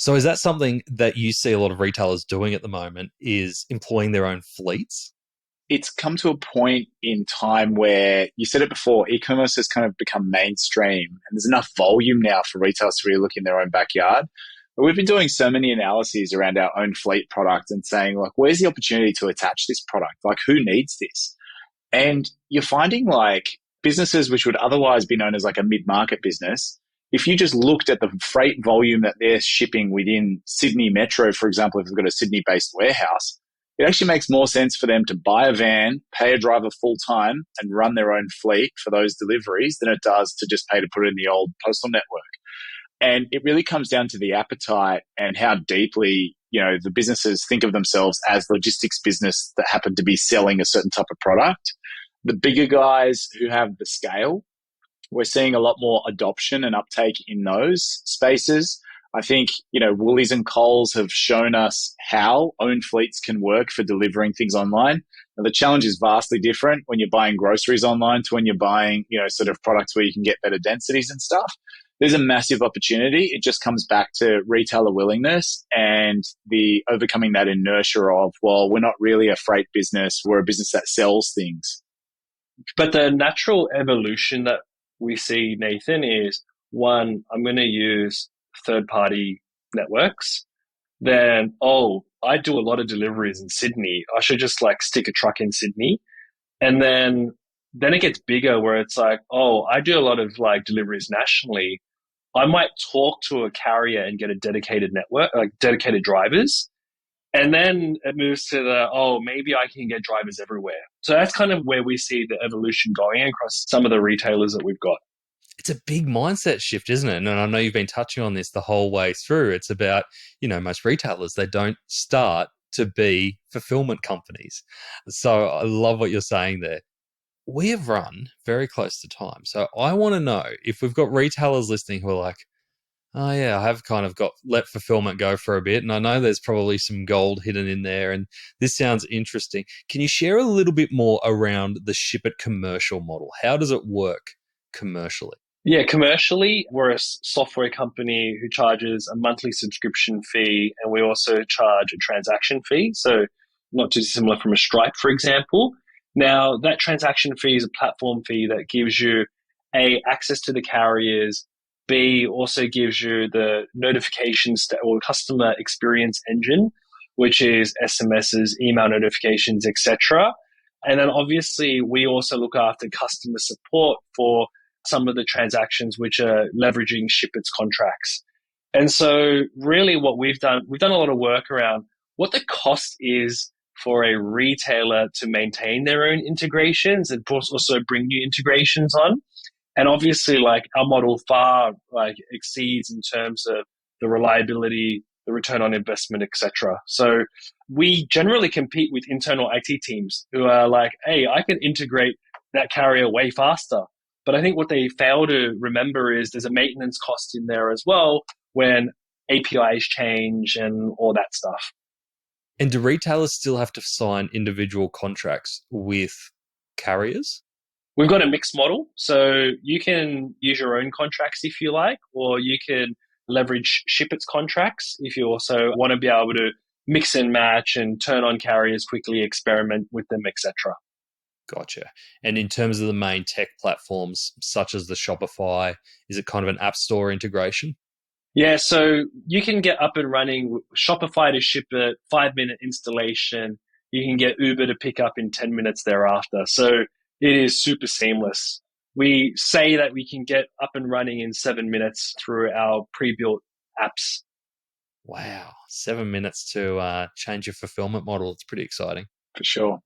So is that something that you see a lot of retailers doing at the moment, is employing their own fleets? It's come to a point in time where, you said it before, e-commerce has kind of become mainstream, and there's enough volume now for retailers to really look in their own backyard. But we've been doing so many analyses around our own fleet product and saying, like, where's the opportunity to attach this product? Like, who needs this? And you're finding like businesses which would otherwise be known as like a mid-market business, if you just looked at the freight volume that they're shipping within Sydney Metro, for example, if they've got a Sydney-based warehouse, it actually makes more sense for them to buy a van, pay a driver full time, and run their own fleet for those deliveries than it does to just pay to put it in the old postal network. And it really comes down to the appetite and how deeply, the businesses think of themselves as logistics business that happen to be selling a certain type of product. The bigger guys who have the scale, we're seeing a lot more adoption and uptake in those spaces. I think, Woolies and Coles have shown us how own fleets can work for delivering things online. Now, the challenge is vastly different when you're buying groceries online to when you're buying, sort of products where you can get better densities and stuff. There's a massive opportunity. It just comes back to retailer willingness and the overcoming that inertia of, well, we're not really a freight business. We're a business that sells things. But the natural evolution that we see, Nathan, is one, I'm going to use third-party networks. Then, I do a lot of deliveries in Sydney. I should just stick a truck in Sydney. And then it gets bigger where it's like, I do a lot of deliveries nationally. I might talk to a carrier and get a dedicated network, dedicated drivers. And then it moves to maybe I can get drivers everywhere. So that's kind of where we see the evolution going across some of the retailers that we've got. It's a big mindset shift, isn't it? And I know you've been touching on this the whole way through. It's about, most retailers, they don't start to be fulfillment companies. So I love what you're saying there. We have run very close to time. So I want to know if we've got retailers listening who are like, oh yeah, I have kind of let fulfillment go for a bit. And I know there's probably some gold hidden in there. And this sounds interesting. Can you share a little bit more around the Shippit commercial model? How does it work commercially? Yeah, commercially, we're a software company who charges a monthly subscription fee, and we also charge a transaction fee. So not too dissimilar from a Stripe, for example. Now, that transaction fee is a platform fee that gives you A, access to the carriers, B, also gives you the notifications or customer experience engine, which is SMSs, email notifications, etc. And then obviously we also look after customer support for some of the transactions which are leveraging Shippit's contracts. And so really what we've done a lot of work around what the cost is for a retailer to maintain their own integrations and also bring new integrations on. And obviously, our model far exceeds in terms of the reliability, the return on investment, etc. So we generally compete with internal IT teams who are like, hey, I can integrate that carrier way faster. But I think what they fail to remember is there's a maintenance cost in there as well when APIs change and all that stuff. And do retailers still have to sign individual contracts with carriers? We've got a mixed model. So you can use your own contracts if you like, or you can leverage Shippit's contracts if you also want to be able to mix and match and turn on carriers quickly, experiment with them, etc. Gotcha. And in terms of the main tech platforms, such as the Shopify, is it kind of an app store integration? Yeah, so you can get up and running Shopify to Shippit, 5-minute installation. You can get Uber to pick up in 10 minutes thereafter. So it is super seamless. We say that we can get up and running in 7 minutes through our pre-built apps. Wow, 7 minutes to change your fulfillment model. It's pretty exciting. For sure.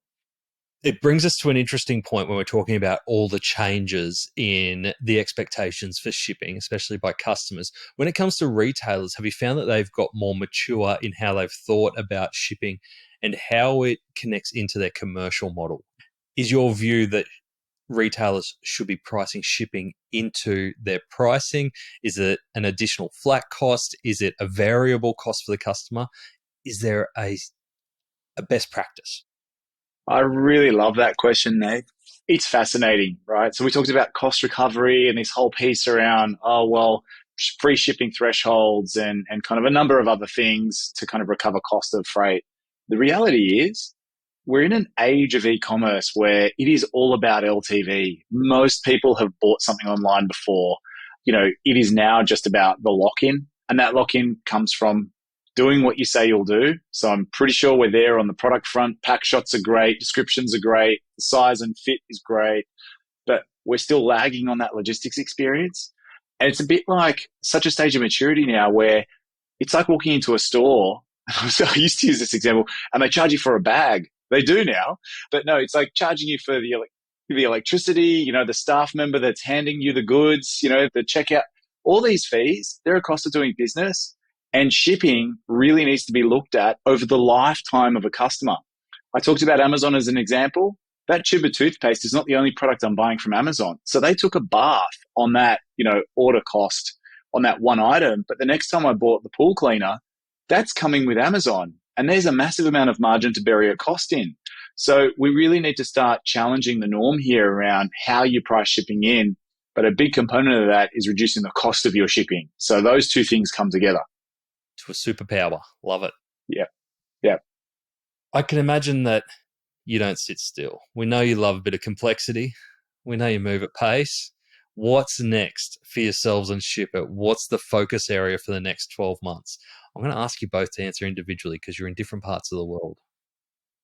It brings us to an interesting point when we're talking about all the changes in the expectations for shipping, especially by customers. When it comes to retailers, have you found that they've got more mature in how they've thought about shipping and how it connects into their commercial model? Is your view that retailers should be pricing shipping into their pricing? Is it an additional flat cost? Is it a variable cost for the customer? Is there a best practice? I really love that question, Nate. It's fascinating, right? So we talked about cost recovery and this whole piece around, free shipping thresholds and kind of a number of other things to kind of recover cost of freight. The reality is we're in an age of e-commerce where it is all about LTV. Most people have bought something online before. It is now just about the lock-in, and that lock-in comes from doing what you say you'll do. So I'm pretty sure we're there on the product front. Pack shots are great. Descriptions are great. The size and fit is great. But we're still lagging on that logistics experience. And it's a bit like such a stage of maturity now where it's like walking into a store. So I used to use this example, and they charge you for a bag. They do now. But no, it's like charging you for the electricity, the staff member that's handing you the goods, the checkout. All these fees, they're a cost of doing business. And shipping really needs to be looked at over the lifetime of a customer. I talked about Amazon as an example. That tube of toothpaste is not the only product I'm buying from Amazon. So they took a bath on that, order cost on that one item. But the next time I bought the pool cleaner, that's coming with Amazon. And there's a massive amount of margin to bury a cost in. So we really need to start challenging the norm here around how you price shipping in. But a big component of that is reducing the cost of your shipping. So those two things come together. To a superpower. Love it. Yeah. Yeah. I can imagine that you don't sit still. We know you love a bit of complexity. We know you move at pace. What's next for yourselves and Shippit? What's the focus area for the next 12 months? I'm going to ask you both to answer individually because you're in different parts of the world.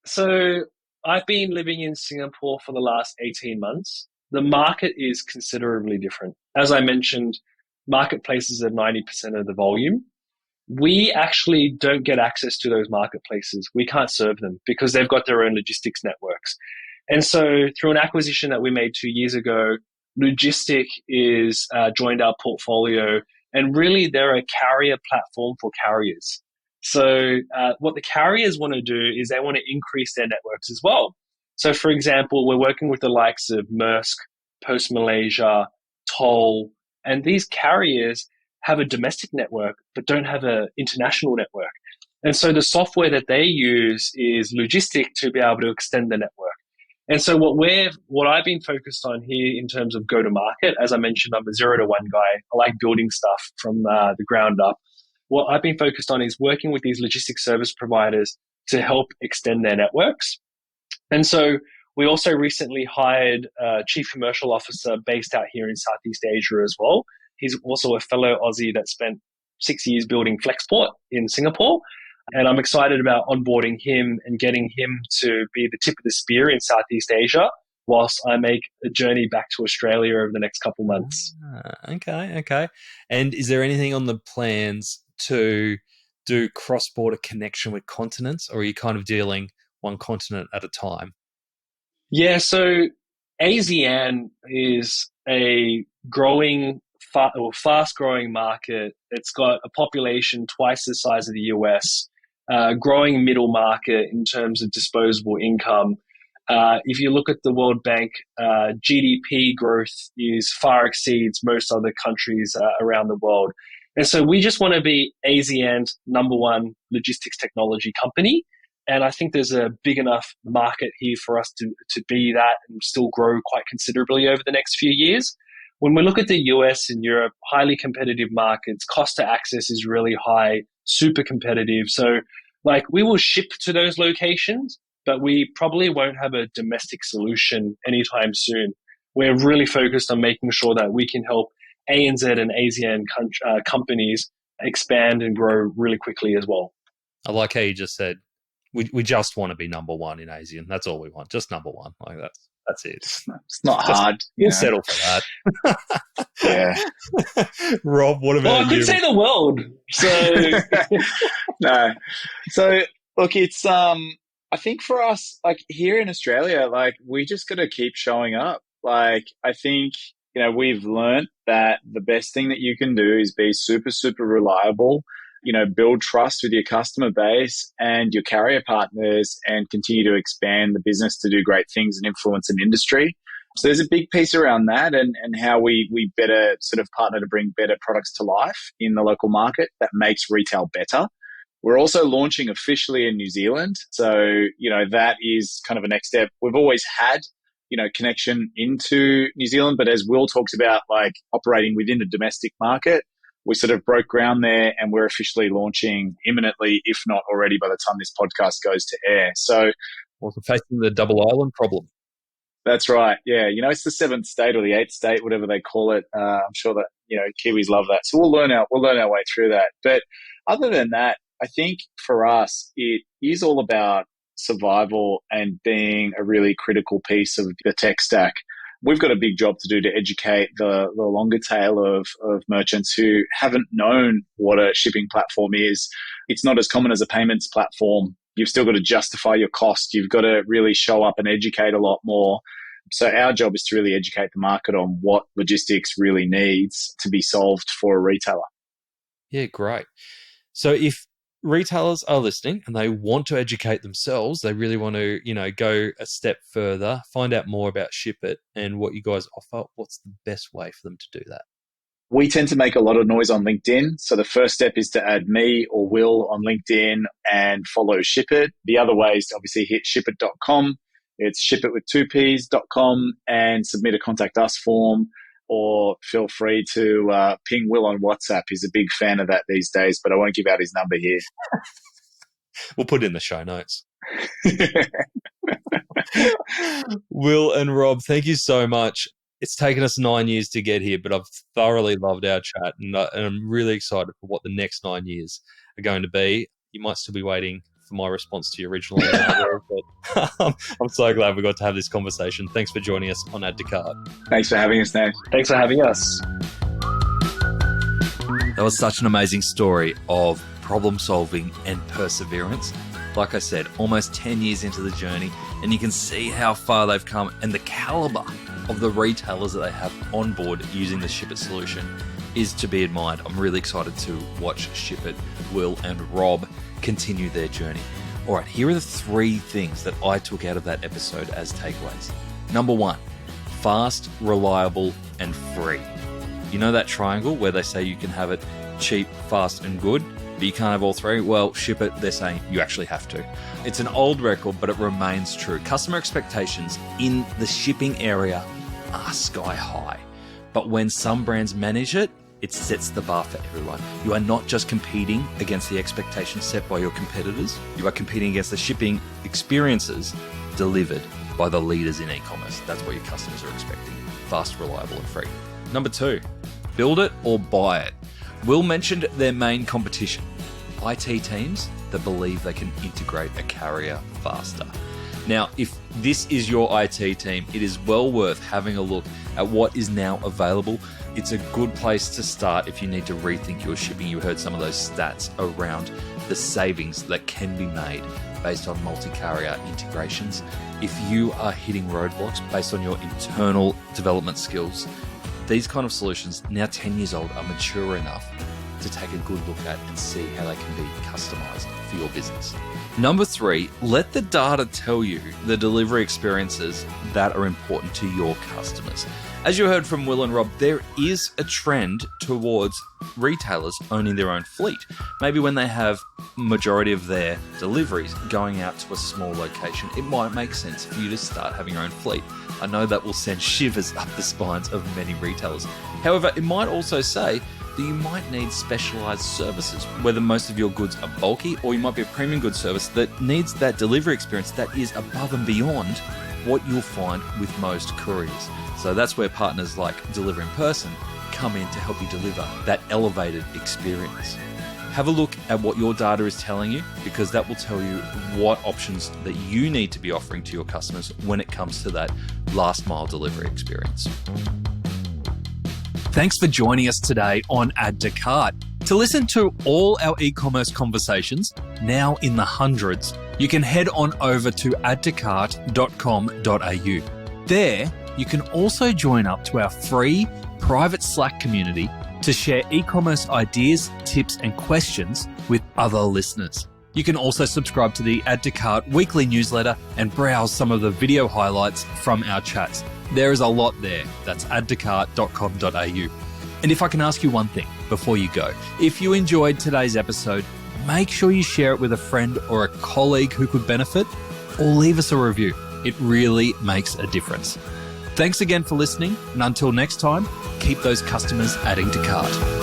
So I've been living in Singapore for the last 18 months. The market is considerably different. As I mentioned, marketplaces are 90% of the volume. We actually don't get access to those marketplaces. We can't serve them because they've got their own logistics networks. And so through an acquisition that we made 2 years ago, Logistic is joined our portfolio, and really they're a carrier platform for carriers. So what the carriers want to do is they want to increase their networks as well. So for example, we're working with the likes of Maersk, Post Malaysia, Toll, and these carriers have a domestic network, but don't have an international network. And so the software that they use is Logistic to be able to extend the network. And so what I've been focused on here in terms of go-to-market, as I mentioned, I'm a 0 to 1 guy. I like building stuff from the ground up. What I've been focused on is working with these logistics service providers to help extend their networks. And so we also recently hired a chief commercial officer based out here in Southeast Asia as well. He's also a fellow Aussie that spent 6 years building Flexport in Singapore. And I'm excited about onboarding him and getting him to be the tip of the spear in Southeast Asia whilst I make a journey back to Australia over the next couple months. Okay. And is there anything on the plans to do cross-border connection with continents, or are you kind of dealing one continent at a time? Yeah, so ASEAN is a fast-growing market. It's got a population twice the size of the US, growing middle market in terms of disposable income. If you look at the World Bank, GDP growth far exceeds most other countries around the world. And so we just want to be ASEAN's number one logistics technology company. And I think there's a big enough market here for us to be that and still grow quite considerably over the next few years. When we look at the US and Europe, highly competitive markets, cost to access is really high, super competitive. So we will ship to those locations, but we probably won't have a domestic solution anytime soon. We're really focused on making sure that we can help ANZ and ASEAN companies expand and grow really quickly as well. I like how you just said, we just want to be number one in ASEAN. That's all we want, just number one. That's it. It's not hard. We'll settle for that. Yeah. Rob, what about you? I could say the world. So no. So look, it's I think for us, here in Australia, we just got to keep showing up. I think, we've learned that the best thing that you can do is be super, super reliable, build trust with your customer base and your carrier partners and continue to expand the business to do great things and influence an industry. So there's a big piece around that and how we better sort of partner to bring better products to life in the local market that makes retail better. We're also launching officially in New Zealand. So, that is kind of a next step. We've always had, connection into New Zealand, but as Will talks about, operating within the domestic market, we sort of broke ground there, and we're officially launching imminently, if not already by the time this podcast goes to air. So, also facing the double island problem. That's right. Yeah. It's the 7th state or the 8th state, whatever they call it. I'm sure that, Kiwis love that. So we'll learn our way through that. But other than that, I think for us, it is all about survival and being a really critical piece of the tech stack. We've got a big job to do to educate the longer tail of merchants who haven't known what a shipping platform is. It's not as common as a payments platform. You've still got to justify your cost. You've got to really show up and educate a lot more. So our job is to really educate the market on what logistics really needs to be solved for a retailer. Yeah, great. So if retailers are listening and they want to educate themselves, they really want to, go a step further, find out more about Shippit and what you guys offer, what's the best way for them to do that? We tend to make a lot of noise on LinkedIn. So the first step is to add me or Will on LinkedIn and follow Shippit. The other way is to obviously hit shippit.com. It's shippit with 2ps.com and submit a contact us form, or feel free to ping Will on WhatsApp. He's a big fan of that these days, but I won't give out his number here. We'll put it in the show notes. Will and Rob, thank you so much. It's taken us 9 years to get here, but I've thoroughly loved our chat, and I'm really excited for what the next 9 years are going to be. You might still be waiting for my response to your original email, but I'm so glad we got to have this conversation. Thanks for joining us on Add to Cart. Thanks for having us, Nate. Thanks for having us. That was such an amazing story of problem solving and perseverance. Like I said, almost 10 years into the journey, and you can see how far they've come and the caliber of the retailers that they have on board using the Shippit solution is to be admired. I'm really excited to watch Shippit, Will and Rob continue their journey. All right, here are the 3 things that I took out of that episode as takeaways. Number 1, fast, reliable, and free. You know that triangle where they say you can have it cheap, fast, and good, but you can't have all 3? Well, Shippit, they're saying you actually have to. It's an old record, but it remains true. Customer expectations in the shipping area are sky high. But when some brands manage it, it sets the bar for everyone. You are not just competing against the expectations set by your competitors. You are competing against the shipping experiences delivered by the leaders in e-commerce. That's what your customers are expecting. Fast, reliable, and free. Number 2, build it or buy it. Will mentioned their main competition, IT teams that believe they can integrate a carrier faster. Now, if this is your IT team, it is well worth having a look at what is now available. It's a good place to start if you need to rethink your shipping. You heard some of those stats around the savings that can be made based on multi-carrier integrations. If you are hitting roadblocks based on your internal development skills, these kind of solutions, now 10 years old, are mature enough to take a good look at and see how they can be customized for your business. Number 3, let the data tell you the delivery experiences that are important to your customers. As you heard from Will and Rob, there is a trend towards retailers owning their own fleet. Maybe when they have majority of their deliveries going out to a small location, it might make sense for you to start having your own fleet. I know that will send shivers up the spines of many retailers. However, it might also say that you might need specialized services, whether most of your goods are bulky, or you might be a premium goods service that needs that delivery experience that is above and beyond what you'll find with most couriers. So that's where partners like Deliver in Person come in to help you deliver that elevated experience. Have a look at what your data is telling you, because that will tell you what options that you need to be offering to your customers when it comes to that last mile delivery experience. Thanks for joining us today on Add to Cart. To listen to all our e-commerce conversations, now in the hundreds, you can head on over to addtocart.com.au. There, you can also join up to our free private Slack community to share e-commerce ideas, tips, and questions with other listeners. You can also subscribe to the Add to Cart weekly newsletter and browse some of the video highlights from our chats. There is a lot there. That's addtocart.com.au. And if I can ask you one thing before you go, if you enjoyed today's episode, make sure you share it with a friend or a colleague who could benefit, or leave us a review. It really makes a difference. Thanks again for listening, and until next time, keep those customers adding to cart.